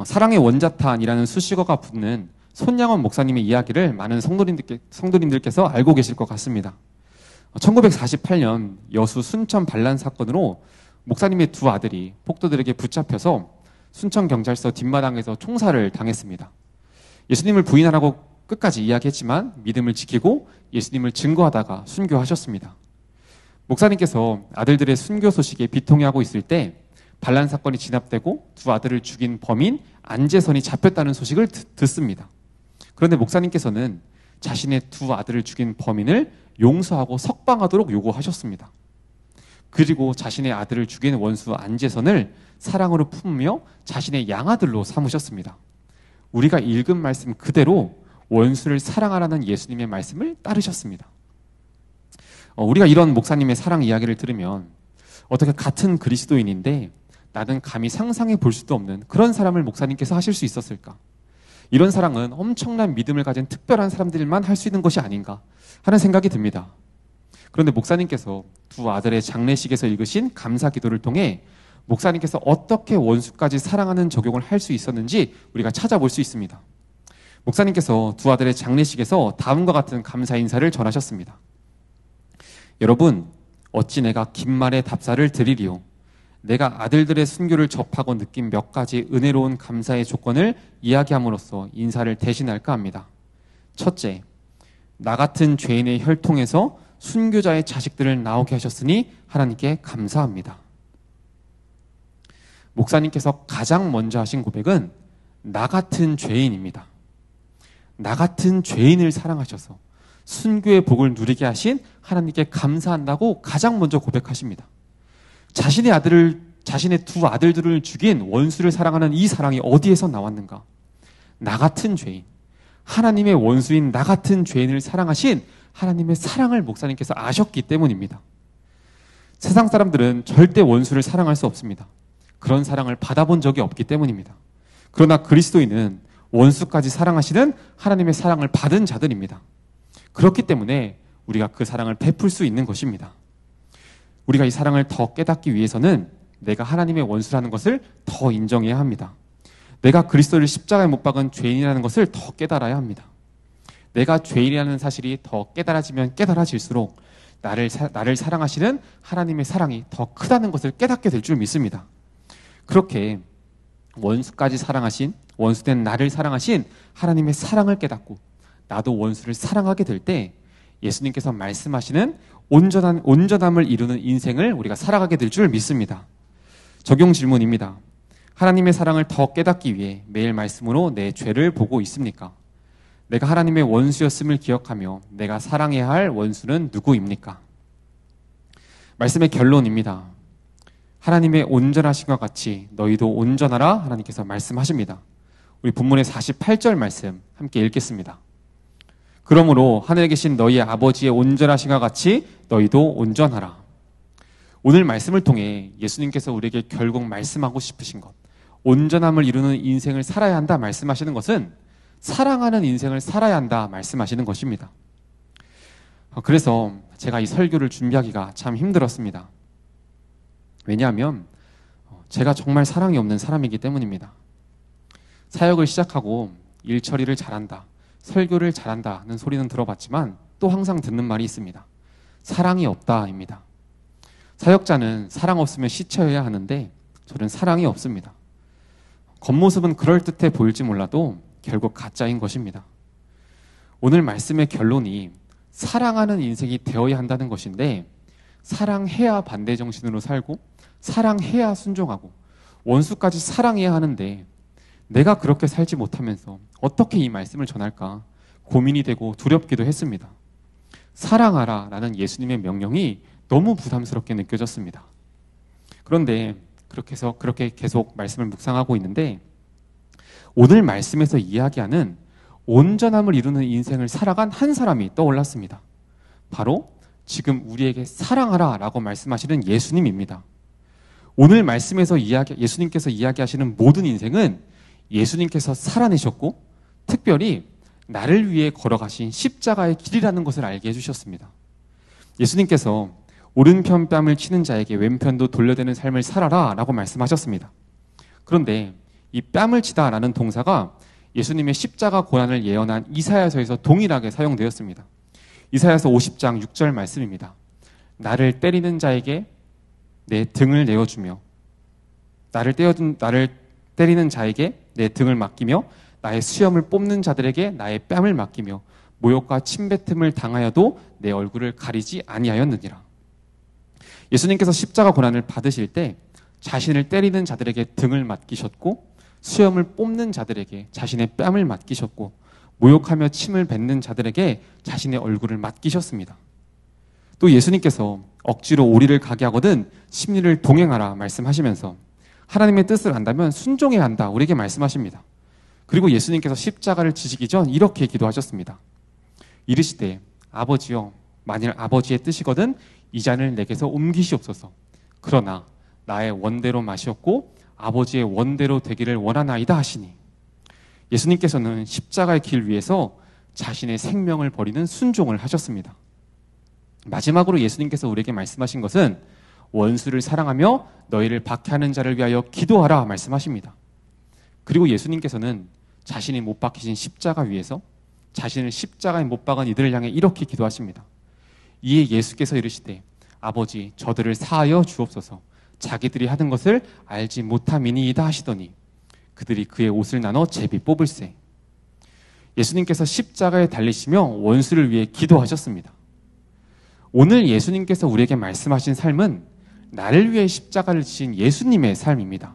사랑의 원자탄이라는 수식어가 붙는 손양원 목사님의 이야기를 많은 성도님들께서 알고 계실 것 같습니다. 1948년 여수 순천 반란 사건으로 목사님의 두 아들이 폭도들에게 붙잡혀서 순천경찰서 뒷마당에서 총살을 당했습니다. 예수님을 부인하라고 끝까지 이야기했지만 믿음을 지키고 예수님을 증거하다가 순교하셨습니다. 목사님께서 아들들의 순교 소식에 비통해하고 있을 때 반란 사건이 진압되고 두 아들을 죽인 범인 안재선이 잡혔다는 소식을 듣습니다. 그런데 목사님께서는 자신의 두 아들을 죽인 범인을 용서하고 석방하도록 요구하셨습니다. 그리고 자신의 아들을 죽인 원수 안재선을 사랑으로 품으며 자신의 양아들로 삼으셨습니다. 우리가 읽은 말씀 그대로 원수를 사랑하라는 예수님의 말씀을 따르셨습니다. 우리가 이런 목사님의 사랑 이야기를 들으면 어떻게 같은 그리스도인인데 나는 감히 상상해 볼 수도 없는 그런 사람을 목사님께서 하실 수 있었을까? 이런 사랑은 엄청난 믿음을 가진 특별한 사람들만 할 수 있는 것이 아닌가 하는 생각이 듭니다. 그런데 목사님께서 두 아들의 장례식에서 읽으신 감사 기도를 통해 목사님께서 어떻게 원수까지 사랑하는 적용을 할 수 있었는지 우리가 찾아볼 수 있습니다. 목사님께서 두 아들의 장례식에서 다음과 같은 감사 인사를 전하셨습니다. 여러분, 어찌 내가 긴 말의 답사를 드리리요. 내가 아들들의 순교를 접하고 느낀 몇 가지 은혜로운 감사의 조건을 이야기함으로써 인사를 대신할까 합니다. 첫째, 나 같은 죄인의 혈통에서 순교자의 자식들을 나오게 하셨으니 하나님께 감사합니다. 목사님께서 가장 먼저 하신 고백은 나 같은 죄인입니다. 나 같은 죄인을 사랑하셔서 순교의 복을 누리게 하신 하나님께 감사한다고 가장 먼저 고백하십니다. 자신의 두 아들들을 죽인 원수를 사랑하는 이 사랑이 어디에서 나왔는가? 나 같은 죄인, 하나님의 원수인 나 같은 죄인을 사랑하신 하나님의 사랑을 목사님께서 아셨기 때문입니다. 세상 사람들은 절대 원수를 사랑할 수 없습니다. 그런 사랑을 받아본 적이 없기 때문입니다. 그러나 그리스도인은 원수까지 사랑하시는 하나님의 사랑을 받은 자들입니다. 그렇기 때문에 우리가 그 사랑을 베풀 수 있는 것입니다. 우리가 이 사랑을 더 깨닫기 위해서는 내가 하나님의 원수라는 것을 더 인정해야 합니다. 내가 그리스도를 십자가에 못 박은 죄인이라는 것을 더 깨달아야 합니다. 내가 죄인이라는 사실이 더 깨달아지면 깨달아질수록 나를 사랑하시는 하나님의 사랑이 더 크다는 것을 깨닫게 될 줄 믿습니다. 그렇게 원수까지 사랑하신, 원수된 나를 사랑하신 하나님의 사랑을 깨닫고 나도 원수를 사랑하게 될 때 예수님께서 말씀하시는 온전함을 이루는 인생을 우리가 살아가게 될 줄 믿습니다. 적용 질문입니다. 하나님의 사랑을 더 깨닫기 위해 매일 말씀으로 내 죄를 보고 있습니까? 내가 하나님의 원수였음을 기억하며 내가 사랑해야 할 원수는 누구입니까? 말씀의 결론입니다. 하나님의 온전하심과 같이 너희도 온전하라 하나님께서 말씀하십니다. 우리 본문의 48절 말씀 함께 읽겠습니다. 그러므로 하늘에 계신 너희의 아버지의 온전하심과 같이 너희도 온전하라. 오늘 말씀을 통해 예수님께서 우리에게 결국 말씀하고 싶으신 것, 온전함을 이루는 인생을 살아야 한다 말씀하시는 것은 사랑하는 인생을 살아야 한다 말씀하시는 것입니다. 그래서 제가 이 설교를 준비하기가 참 힘들었습니다. 왜냐하면 제가 정말 사랑이 없는 사람이기 때문입니다. 사역을 시작하고 일 처리를 잘한다, 설교를 잘한다는 소리는 들어봤지만 또 항상 듣는 말이 있습니다. 사랑이 없다입니다. 사역자는 사랑 없으면 시쳐야 하는데 저는 사랑이 없습니다. 겉모습은 그럴듯해 보일지 몰라도 결국 가짜인 것입니다. 오늘 말씀의 결론이 사랑하는 인생이 되어야 한다는 것인데 사랑해야 반대 정신으로 살고 사랑해야 순종하고 원수까지 사랑해야 하는데 내가 그렇게 살지 못하면서 어떻게 이 말씀을 전할까 고민이 되고 두렵기도 했습니다. 사랑하라 라는 예수님의 명령이 너무 부담스럽게 느껴졌습니다. 그런데 그렇게 계속 말씀을 묵상하고 있는데 오늘 말씀에서 이야기하는 온전함을 이루는 인생을 살아간 한 사람이 떠올랐습니다. 바로 지금 우리에게 사랑하라 라고 말씀하시는 예수님입니다. 오늘 말씀에서 예수님께서 이야기하시는 모든 인생은 예수님께서 살아내셨고 특별히 나를 위해 걸어가신 십자가의 길이라는 것을 알게 해주셨습니다. 예수님께서 오른편 뺨을 치는 자에게 왼편도 돌려대는 삶을 살아라 라고 말씀하셨습니다. 그런데 이 뺨을 치다 라는 동사가 예수님의 십자가 고난을 예언한 이사야서에서 동일하게 사용되었습니다. 이사야서 50장 6절 말씀입니다. 나를 때리는 자에게 내 등을 내어주며 나를 때리는 자에게 내 등을 맡기며 나의 수염을 뽑는 자들에게 나의 뺨을 맡기며 모욕과 침뱉음을 당하여도 내 얼굴을 가리지 아니하였느니라. 예수님께서 십자가 고난을 받으실 때 자신을 때리는 자들에게 등을 맡기셨고 수염을 뽑는 자들에게 자신의 뺨을 맡기셨고 모욕하며 침을 뱉는 자들에게 자신의 얼굴을 맡기셨습니다. 또 예수님께서 억지로 오리를 가게 하거든 심리를 동행하라 말씀하시면서 하나님의 뜻을 안다면 순종해야 한다 우리에게 말씀하십니다. 그리고 예수님께서 십자가를 지시기 전 이렇게 기도하셨습니다. 이르시되 아버지여 만일 아버지의 뜻이거든 이 잔을 내게서 옮기시옵소서. 그러나 나의 원대로 마시옵고 아버지의 원대로 되기를 원하나이다 하시니 예수님께서는 십자가의 길 위에서 자신의 생명을 버리는 순종을 하셨습니다. 마지막으로 예수님께서 우리에게 말씀하신 것은 원수를 사랑하며 너희를 박해하는 자를 위하여 기도하라 말씀하십니다. 그리고 예수님께서는 자신이 못 박히신 십자가 위에서 자신을 십자가에 못 박은 이들을 향해 이렇게 기도하십니다. 이에 예수께서 이르시되 아버지 저들을 사하여 주옵소서 자기들이 하는 것을 알지 못함이니이다 하시더니 그들이 그의 옷을 나눠 제비 뽑을세. 예수님께서 십자가에 달리시며 원수를 위해 기도하셨습니다. 오늘 예수님께서 우리에게 말씀하신 삶은 나를 위해 십자가를 지신 예수님의 삶입니다.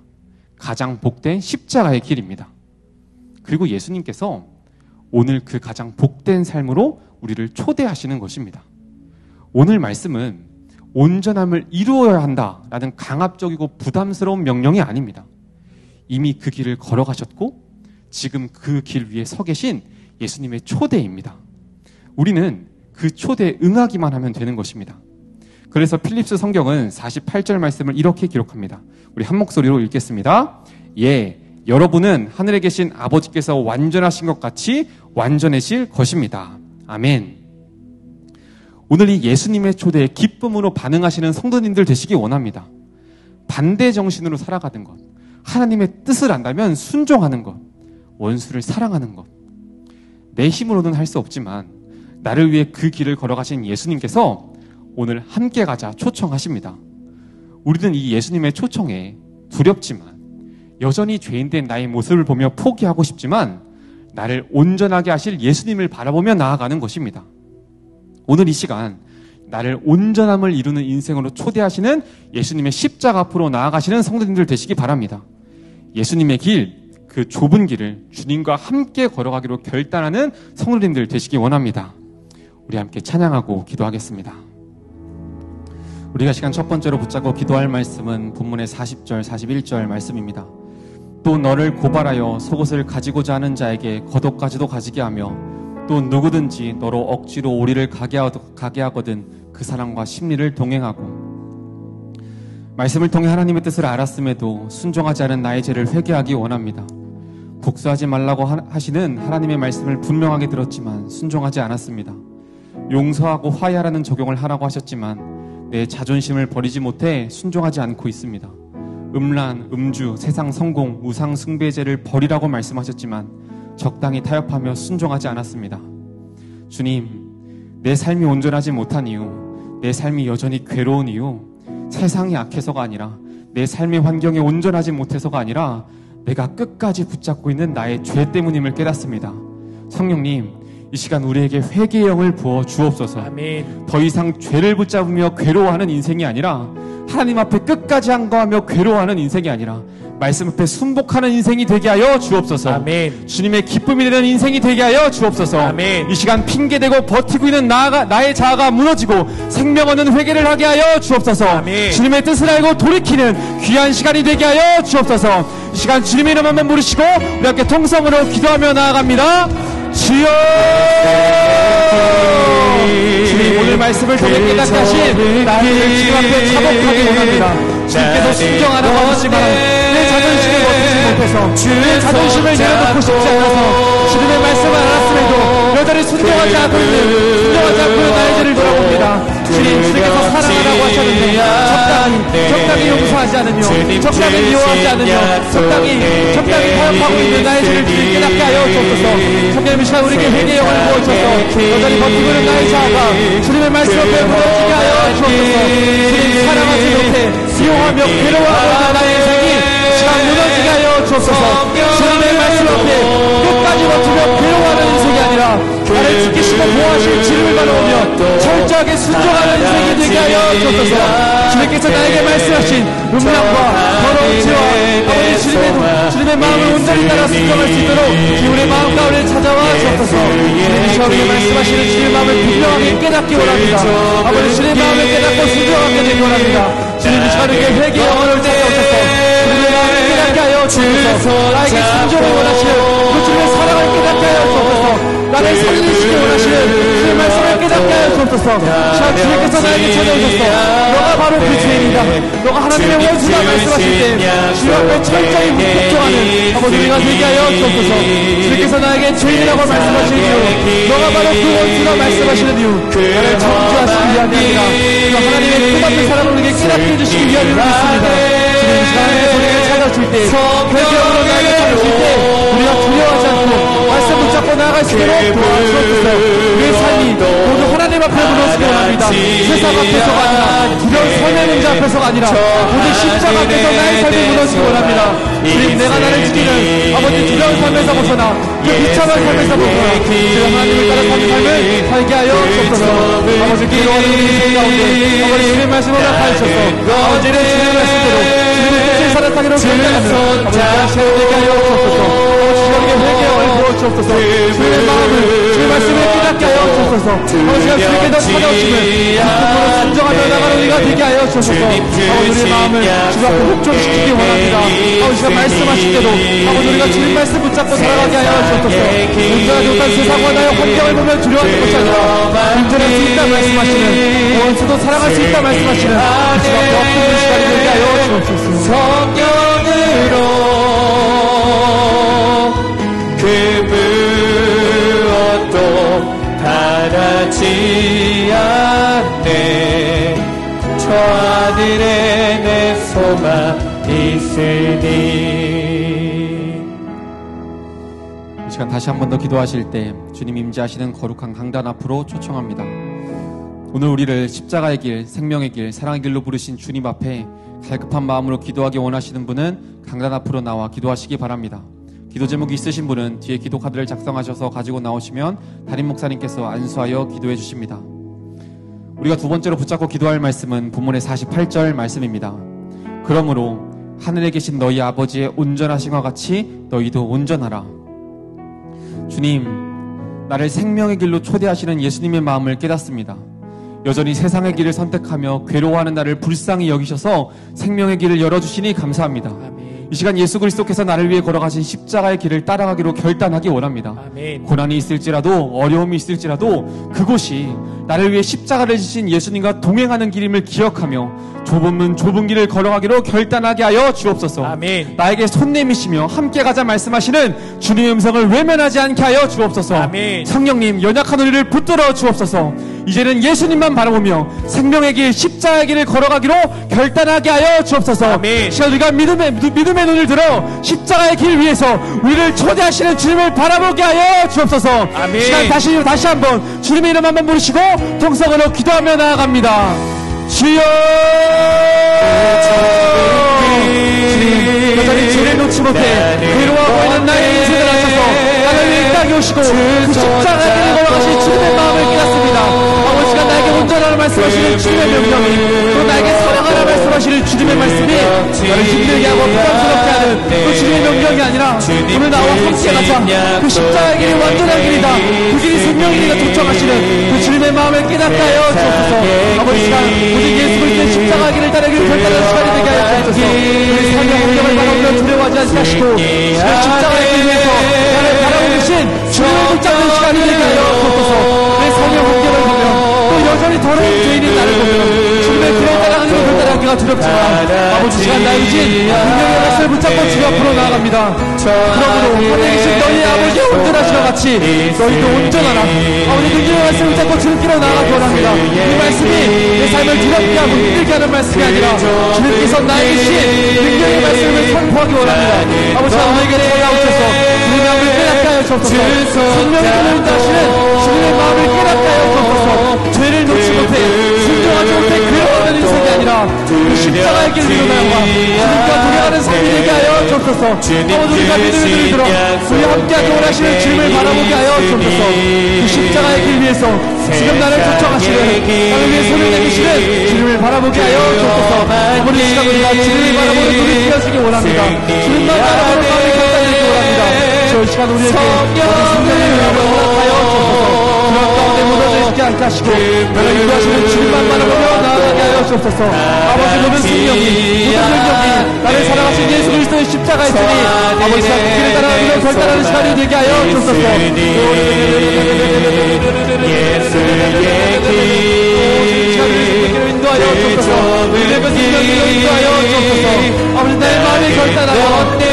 가장 복된 십자가의 길입니다. 그리고 예수님께서 오늘 그 가장 복된 삶으로 우리를 초대하시는 것입니다. 오늘 말씀은 온전함을 이루어야 한다라는 강압적이고 부담스러운 명령이 아닙니다. 이미 그 길을 걸어가셨고 지금 그 길 위에 서 계신 예수님의 초대입니다. 우리는 그 초대에 응하기만 하면 되는 것입니다. 그래서 필립스 성경은 48절 말씀을 이렇게 기록합니다. 우리 한 목소리로 읽겠습니다. 예, 여러분은 하늘에 계신 아버지께서 완전하신 것 같이 완전해질 것입니다. 아멘. 오늘 이 예수님의 초대에 기쁨으로 반응하시는 성도님들 되시기 원합니다. 반대 정신으로 살아가는 것, 하나님의 뜻을 안다면 순종하는 것, 원수를 사랑하는 것. 내 힘으로는 할 수 없지만 나를 위해 그 길을 걸어가신 예수님께서 오늘 함께 가자 초청하십니다. 우리는 이 예수님의 초청에 두렵지만 여전히 죄인된 나의 모습을 보며 포기하고 싶지만 나를 온전하게 하실 예수님을 바라보며 나아가는 것입니다. 오늘 이 시간 나를 온전함을 이루는 인생으로 초대하시는 예수님의 십자가 앞으로 나아가시는 성도님들 되시기 바랍니다. 예수님의 길, 그 좁은 길을 주님과 함께 걸어가기로 결단하는 성도님들 되시기 원합니다. 우리 함께 찬양하고 기도하겠습니다. 우리가 시간 첫 번째로 붙잡고 기도할 말씀은 본문의 40절, 41절 말씀입니다. 또 너를 고발하여 속옷을 가지고자 하는 자에게 겉옷까지도 가지게 하며 또 누구든지 너로 억지로 오리를 가게 하거든 그 사람과 심리를 동행하고. 말씀을 통해 하나님의 뜻을 알았음에도 순종하지 않은 나의 죄를 회개하기 원합니다. 복수하지 말라고 하시는 하나님의 말씀을 분명하게 들었지만 순종하지 않았습니다. 용서하고 화해하라는 적용을 하라고 하셨지만 내 자존심을 버리지 못해 순종하지 않고 있습니다. 음란, 음주, 세상 성공, 우상 숭배제를 버리라고 말씀하셨지만 적당히 타협하며 순종하지 않았습니다. 주님, 내 삶이 온전하지 못한 이유, 내 삶이 여전히 괴로운 이유, 세상이 악해서가 아니라 내 삶의 환경이 온전하지 못해서가 아니라 내가 끝까지 붙잡고 있는 나의 죄 때문임을 깨닫습니다. 성령님, 이 시간 우리에게 회개의 영을 부어 주옵소서. 아멘. 더 이상 죄를 붙잡으며 괴로워하는 인생이 아니라 하나님 앞에 끝까지 항거하며 괴로워하는 인생이 아니라 말씀 앞에 순복하는 인생이 되게 하여 주옵소서. 아멘. 주님의 기쁨이 되는 인생이 되게 하여 주옵소서. 아멘. 이 시간 핑계대고 버티고 있는 나의 자아가 무너지고 생명 얻는 회개를 하게 하여 주옵소서. 아멘. 주님의 뜻을 알고 돌이키는 귀한 시간이 되게 하여 주옵소서. 이 시간 주님의 이름 한번 부르시고 우리 함께 통성으로 기도하며 나아갑니다. 주여, 주님 오늘 말씀을 통해 깨닫게 하신 나를 주님 앞에 차복하기 원합니다. 주님께서 순종하라고 하시지만 내 자존심을 버티지 못해서 내 자존심을 내려놓고 싶지 않아서 주님의 말씀을 알았음에도 여전히 순종하지 않고 있는 나의 죄를 돌아봅니다. 주님께서 사랑하라고 하셨는데 적당히 용서하지 않으며 적당히 미워하지 않으며 적당히 타협하고 있는 나의 죄를 주님 깨닫게 하여 주옵소서. 성령님 이 시간 우리에게 회개의 영을 부어주셔서 여전히 버티고 있는 나의 자아가 주님의 말씀 앞에 무너지게 하여 주옵소서. 주님 사랑하지 못해 미워하며 괴로워하고 있는 나의 인생이 시간 무너지게 하여 주옵소서. 주님의 말씀 앞에 끝까지 버티며 괴로워하는 인생이 아니라 나를 지키시고 보호하실 주님을 바라보며 철저하게 순종하는 인생이 되게 하여 주옵소서. 주님께서 나에게 말씀하신 음란과 더러운 죄와 아버지 주님의 마음을 온전히 따라 순종할 수 있도록 우리의 마음 가운데 찾아와 주옵소서. 주님이 저에게 말씀하시는 주님의 마음을 분명하게 깨닫기 원합니다. 아버지 주님의 마음을 깨닫고 순종하게 되기 원합니다. 주님이 저에게 회개의 영혼을 찾아오셔서 주님의 마음을 깨닫게 하여 주옵소서. 나에게 순종을 원하시는 그 주님의 사랑을 깨닫게 하여 주옵소서. 나를 살리시기 원하시는 주의 말씀을 깨닫게 하여 주옵소서. 주님께서 나에게 찾아오셨어. 너가 바로 그 죄인이다. 너가 하나님의 원수다 말씀하실 때 주여 앞에 철저히 묵묵조하는 아버지 우리가 되게 하여 주옵소서. 주님께서 나에게 나는 죄인이라고 말씀하시는 이유, 너가 바로 그 원수라 말씀하시는 이유, 나를 정죄하시기 위함이 아니라 그 하나님의 뜻앞에 사람을 우리에게 깨닫게 해주시기 위함을 믿습니다. 주님 이 시간에 우리에게 찾아줄 때, 회개함으로 나에게 찾아줄 때 우리가 두려워하지 않고 말씀 붙잡고 나아갈 수 있도록 도와주옵소서. 우리의 삶이 모두 하나님 앞에 무너지기 원합니다. 세상 앞에서가 아니라 두려운 선의 문제 앞에서가 아니라 모두 십자가 앞에서 나의 삶이 무너지기 원합니다. 주님 내가 나를 지키는 아버지 두려운 삶에서 벗어나 그 비참한 삶에서 벗어나 제가 하나님을 따라 사는 삶을 살게 하여 주옵소서. 아버지 기도하는 우리 가운데 아버지 주님의 말씀을 허락하셔서 아버지는 주님의 말씀대로 주님의 뜻을 살아가기로 결단하는 아버지 당신을 되게 하여 주옵소서. 아버지 우리에게 회개하여 부어주옵소서. 주님의 마음을 주님의 말씀을 깨닫게 하여 주옵소서. 아버지가 주님께 더 찾아오시면 기쁨으로 순종하며 나가는 우리가 되게 하여 주옵소서. 아버지 우리의 마음을 주님 앞에 복종시키기 원합니다. 아버지가 말씀하신 대로 아버지 우리가 주님 말씀 붙잡고 살아가게 하여 주옵소서. 온전하지 못한 세상과 나의 환경을 보면 두려워하는 것이 아니라 온전할 수 있다 말씀하시는 원수도 사랑할 수 있다 말씀하시는 주 앞에 엎드리는 시간이 되게 하여 주옵소서. 성령으로 그 무엇도 바라지 않네. 저 하늘에 내 소망 있으니. 이 시간 다시 한 번 더 기도하실 때 주님 임재하시는 거룩한 강단 앞으로 초청합니다. 오늘 우리를 십자가의 길, 생명의 길, 사랑의 길로 부르신 주님 앞에 갈급한 마음으로 기도하기 원하시는 분은 강단 앞으로 나와 기도하시기 바랍니다. 기도 제목이 있으신 분은 뒤에 기도 카드를 작성하셔서 가지고 나오시면 담임 목사님께서 안수하여 기도해 주십니다. 우리가 두 번째로 붙잡고 기도할 말씀은 본문의 48절 말씀입니다. 그러므로 하늘에 계신 너희 아버지의 온전하심과 같이 너희도 온전하라. 주님, 나를 생명의 길로 초대하시는 예수님의 마음을 깨닫습니다. 여전히 세상의 길을 선택하며 괴로워하는 나를 불쌍히 여기셔서 생명의 길을 열어주시니 감사합니다. 아멘. 이 시간 예수 그리스도께서 나를 위해 걸어가신 십자가의 길을 따라가기로 결단하기 원합니다. 아멘. 고난이 있을지라도 어려움이 있을지라도 그곳이 나를 위해 십자가를 지신 예수님과 동행하는 길임을 기억하며 좁은 문 좁은 길을 걸어가기로 결단하게 하여 주옵소서. 아멘. 나에게 손 내미시며 함께 가자 말씀하시는 주님의 음성을 외면하지 않게 하여 주옵소서. 아멘. 성령님 연약한 우리를 붙들어 주옵소서. 이제는 예수님만 바라보며 생명의 길 십자가의 길을 걸어가기로 결단하게 하여 주옵소서. 아멘. 시간 우리가 믿음의 눈을 들어 십자가의 길 위에서 우리를 초대하시는 주님을 바라보게 하여 주옵소서. 아멘. 시간 다시 한번 주님의 이름 한번 부르시고 통성으로 기도하며 나아갑니다. 주여. 주님 여전히 주를 놓지 못해 괴로워하고 있는 나의 인생을 하셔서 나를 위해 이 땅에 오시고 그 십자가의 길을 걸어가신 주님의 마음을 깨닫습니다. 아버지가 나에게 온전하라 말씀하시는 주님의 명령이 또 나에게 사랑하라 말씀하시는 주님의 말씀이 나를 힘들게 하고 부담스럽게 하는 그 주님의 명령이 아니라 오늘 나와 함께 가자. 그 십자가의 길이 완전한 길이다. 그 길이 생명이니까 도착하시는 그 주님의 마음을 깨닫게 하여 주옵소서. 아버지가 오직 예수 그리스도의 십자가의 길을 따르기를 결단하는 시간이 되게 하여 주옵소서. 우리 삶의 환경을 바라보며 두려워하지 않게 하시고 십자가의 길 위에서 나를 바라보고 계신 주님을 붙잡는 시간이 되게 하여 주옵소서. 내 삶의 환경을 보며 또 여전히 더러운 죄인인 나를 보며 주님의 길을 따라가는 것을 따라가기가 두렵지만 아버지 시간 나의 의진 분명히 말씀을 붙잡고 주 앞으로 나아갑니다. 그러므로 하늘에 계신 너희 아버지의 온전하시와 같이 너희도 온전하라. 아버지 능력의 말씀을 붙잡고 주님께로 나아가기 원합니다. 이 말씀이 내 삶을 두렵게 하고 힘들게 하는 말씀이 아니라 주님께서 나에게 주신 능력의 말씀을 선포하기 원합니다. 아버지가 너에게 찾아오셔서 주님의 마음을 깨닫게 하여 주옵소서. 생명의 길을 인도하시는 주님의 마음을 깨닫게 하여 주옵소서. 죄를 놓지 못해 순종하지 못해 괴로워하는 인생이 아니라 그 십자가의 길을 나아가 주님과 동행하는 삶이 되게 하여 주옵소서. 아버지 우리가 믿음을 들어 우리 함께하기 원하시는 주님을 바라보게 하여 주옵소서. 그 십자가의 길 위에서 지금 나를 쫓아가시는 나를 위해 손을 내미시는 주님을 바라보게 하여 주옵소서. 아버지 이 시간 우리가 주님을 바라보는 눈이 뜨여지기 원합니다. 주님만 바라보는 마음이 결단되기 원합니다. 저 시간 우리에게 모든 성령의 영을 허락하여 주옵소서. 그런 가운데 무너져 있지 않게 하시고 나를 인도하시는 주님만 바라보며 나아가게 하여 주옵소서. 아버지 모든 생명이 모든 능력이 나를 사랑하신 예수 그리스도의 십자가에 있으니 아버지가 그 길을 따라가기로 결단하는 시간이 되게 하여 주옵소서. 예수의 길 인도하여 주옵소서. 우리의 능력을 인도하여 주옵소서. 아버지 나의 마음이 결단하여 주 앞에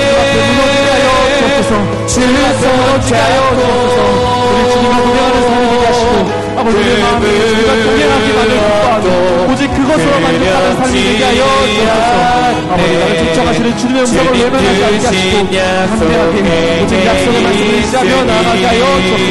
무너지게 하여 주옵소서. 주소롭게 하여 주옵소서. 우리 주님을 고백하는 삶이 되게 하시고 아버지의 마음에 주님과 동행하기만을 기뻐하고 오직 그것으로 만족하는 삶이 되게 하여 주옵소서. 아버지 나를 쫓아가시는 주님의 음성을 외면하지 않게 하시고 담대하게 오직 약속의 말씀을 의지하며 나아가게 하여 주옵소서.